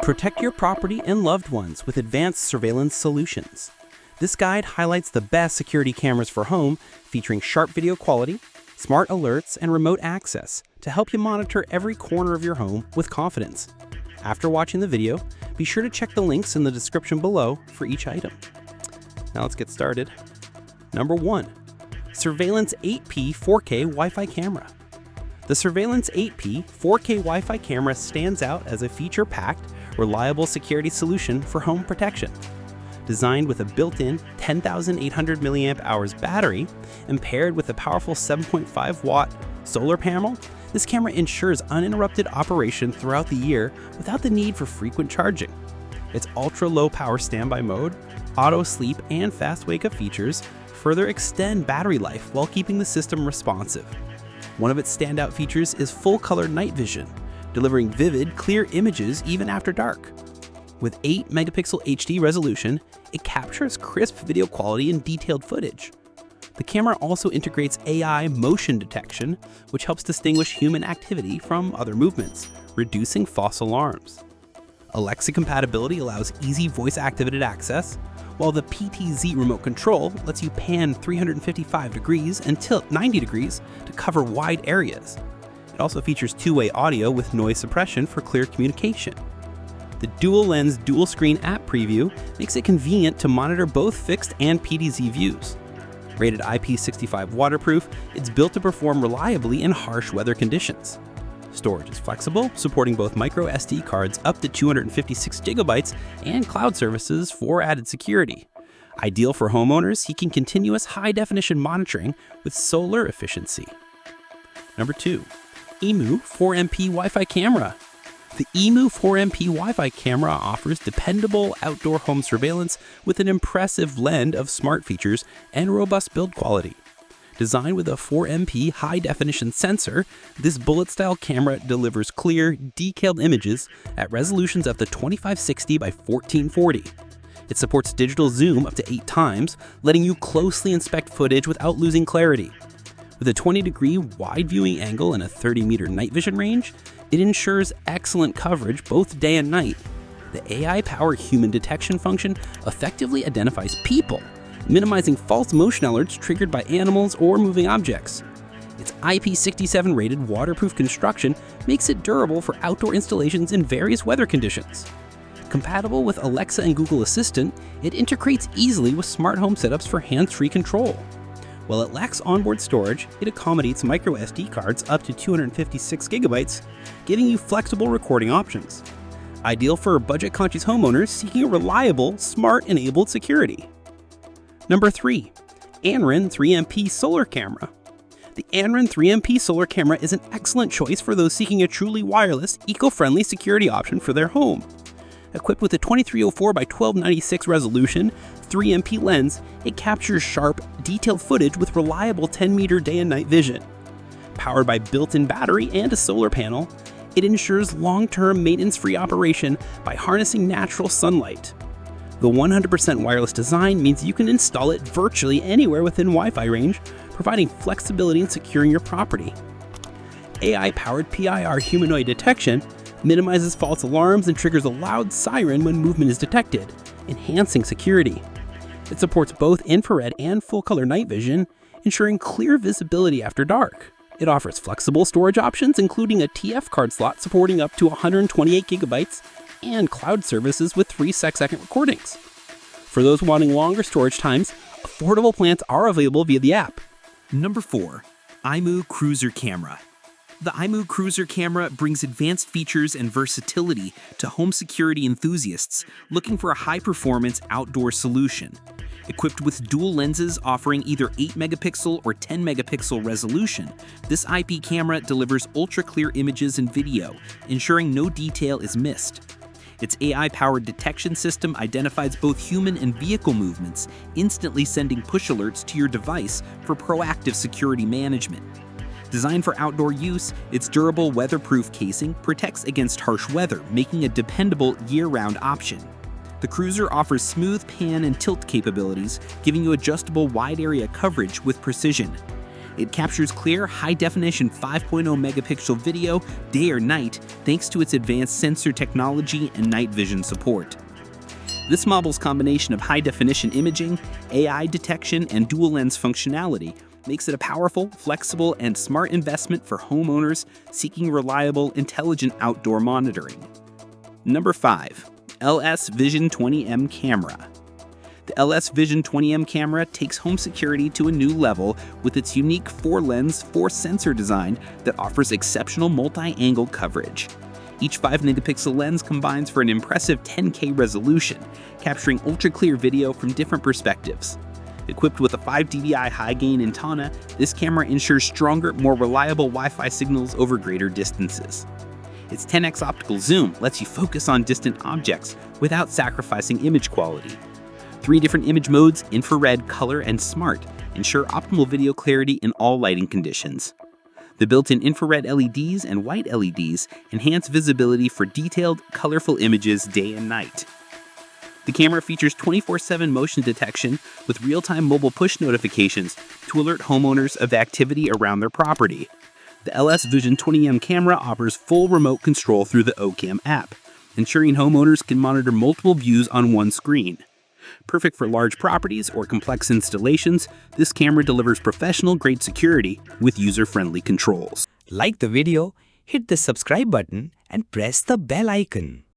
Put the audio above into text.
Protect your property and loved ones with advanced surveillance solutions. This guide highlights the best security cameras for home, featuring sharp video quality, smart alerts, and remote access to help you monitor every corner of your home with confidence. After watching the video, be sure to check the links in the description below for each item. Now let's get started. Number 1. Surveillance 8P 4K Wi-Fi Camera. The Surveillance 8P 4K Wi-Fi camera stands out as a feature-packed, reliable security solution for home protection. Designed with a built-in 10,800 mAh battery and paired with a powerful 7.5-watt solar panel, this camera ensures uninterrupted operation throughout the year without the need for frequent charging. Its ultra-low power standby mode, auto sleep, and fast wake-up features further extend battery life while keeping the system responsive. One of its standout features is full-color night vision, delivering vivid, clear images even after dark. With 8-megapixel HD resolution, it captures crisp video quality and detailed footage. The camera also integrates AI motion detection, which helps distinguish human activity from other movements, reducing false alarms. Alexa compatibility allows easy voice-activated access, while the PTZ remote control lets you pan 355 degrees and tilt 90 degrees to cover wide areas. It also features two-way audio with noise suppression for clear communication. The dual-lens dual-screen app preview makes it convenient to monitor both fixed and PTZ views. Rated IP65 waterproof, it's built to perform reliably in harsh weather conditions. Storage is flexible, supporting both micro SD cards up to 256 gigabytes and cloud services for added security. Ideal for homeowners seeking continuous high-definition monitoring with solar efficiency. Number 2. Imou 4MP Wi-Fi Camera. The Imou 4MP Wi-Fi camera offers dependable outdoor home surveillance with an impressive blend of smart features and robust build quality. Designed with a 4MP high-definition sensor, this bullet-style camera delivers clear, detailed images at resolutions up to 2560 by 1440. It supports digital zoom up to 8 times, letting you closely inspect footage without losing clarity. With a 20-degree wide viewing angle and a 30-meter night vision range, it ensures excellent coverage both day and night. The AI-powered human detection function effectively identifies people, minimizing false motion alerts triggered by animals or moving objects. Its IP67 rated waterproof construction makes it durable for outdoor installations in various weather conditions. Compatible with Alexa and Google Assistant, it integrates easily with smart home setups for hands-free control. While it lacks onboard storage, it accommodates micro SD cards up to 256 gigabytes, giving you flexible recording options. Ideal for budget-conscious homeowners seeking a reliable, smart-enabled security. Number 3. Anran 3MP Solar Camera. The Anran 3MP Solar Camera is an excellent choice for those seeking a truly wireless, eco-friendly security option for their home. Equipped with a 2304 by 1296 resolution, 3MP lens, it captures sharp, detailed footage with reliable 10-meter day and night vision. Powered by built-in battery and a solar panel, it ensures long-term maintenance-free operation by harnessing natural sunlight. The 100% wireless design means you can install it virtually anywhere within Wi-Fi range, providing flexibility in securing your property. AI-powered PIR humanoid detection minimizes false alarms and triggers a loud siren when movement is detected, enhancing security. It supports both infrared and full-color night vision, ensuring clear visibility after dark. It offers flexible storage options, including a TF card slot supporting up to 128 gigabytes and cloud services with 3-second recordings. For those wanting longer storage times, affordable plans are available via the app. Number 4. IMU Cruiser Camera. The IMU Cruiser Camera brings advanced features and versatility to home security enthusiasts looking for a high-performance outdoor solution. Equipped with dual lenses offering either 8-megapixel or 10-megapixel resolution, this IP camera delivers ultra-clear images and video, ensuring no detail is missed. Its AI-powered detection system identifies both human and vehicle movements, instantly sending push alerts to your device for proactive security management. Designed for outdoor use, its durable weatherproof casing protects against harsh weather, making a dependable year-round option. The Cruiser offers smooth pan and tilt capabilities, giving you adjustable wide area coverage with precision. It captures clear, high-definition 5.0 megapixel video day or night thanks to its advanced sensor technology and night vision support. This model's combination of high-definition imaging, AI detection, and dual-lens functionality makes it a powerful, flexible, and smart investment for homeowners seeking reliable, intelligent outdoor monitoring. Number 5. LS Vision 20M Camera. The LS Vision 20M camera takes home security to a new level with its unique 4-lens, 4-sensor design that offers exceptional multi-angle coverage. Each 5-megapixel lens combines for an impressive 10K resolution, capturing ultra-clear video from different perspectives. Equipped with a 5 dBi high-gain antenna, this camera ensures stronger, more reliable Wi-Fi signals over greater distances. Its 10x optical zoom lets you focus on distant objects without sacrificing image quality. 3 different image modes, infrared, color, and smart, ensure optimal video clarity in all lighting conditions. The built-in infrared LEDs and white LEDs enhance visibility for detailed, colorful images day and night. The camera features 24/7 motion detection with real-time mobile push notifications to alert homeowners of activity around their property. The LS Vision 20M camera offers full remote control through the OCam app, ensuring homeowners can monitor multiple views on one screen. Perfect for large properties or complex installations, this camera delivers professional-grade security with user-friendly controls. Like the video, hit the subscribe button and press the bell icon.